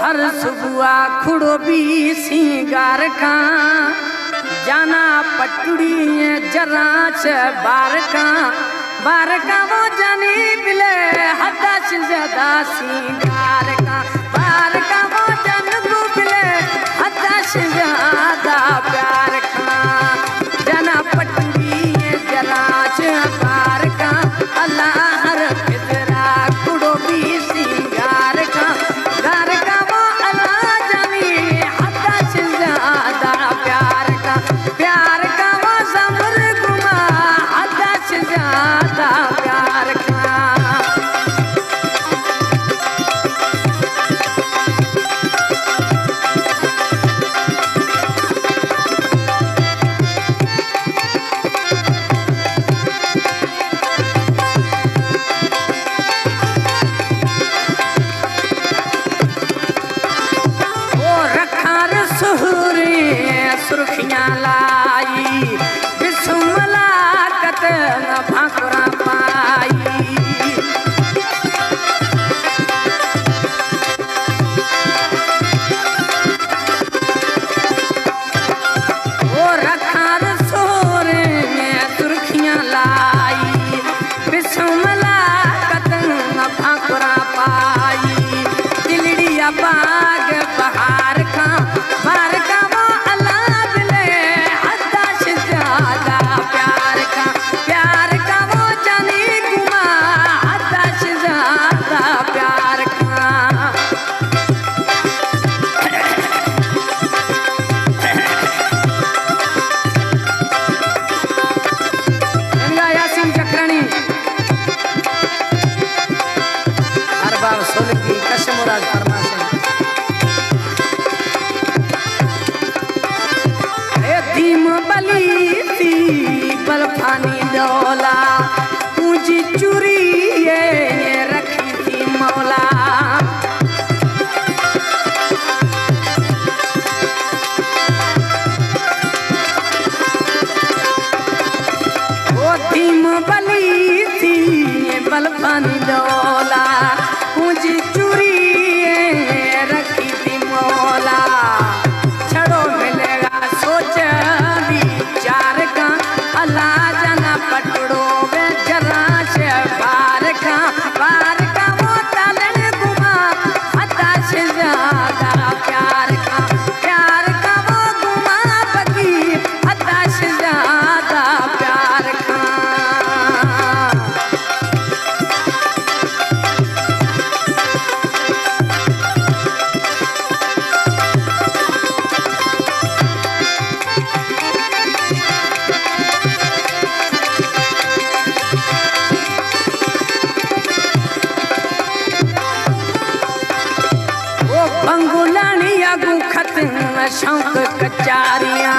हर सुबह खुड़ो भी सिंगार का जाना पटड़ी जरा से बार का वो जानी बिले हदा से ज्यादा सिंगार का बार का वो जन बिले हदा से ज्यादा प्यार का जाना पटड़ी जरा से बार का अल्लाह हर फितरा खुड़ो भी सिंगार का गार का वो अल्लाह जानी हदा से ज्यादा प्यार का वो समर गुमा हदा से ज्यादा प्यार का सुर्खियाँ लाई बिस्मिल्ला कत न भाकुरा पाई वो रखा रसोरे में सुर्खियाँ लाई बिस्मिल्ला कत न भाकुरा पाई दिलड़िया बाग बहार का बार का बलफानी डोला पूंजी चुरी ये रखी थी मौला वो धीम बली थी बलफानी डोला पूंजी चुरी ये रखी थी मौला छड़ो मिलेगा सोच विचार का अल्लाह जना पटड़ो में जरा से बार का वो तालन गुमा हदा से ज्यादा प्यार का वो गुमा बगी हदा से ज्यादा प्यार का बंगुलानी अगू खत शौक कचारियां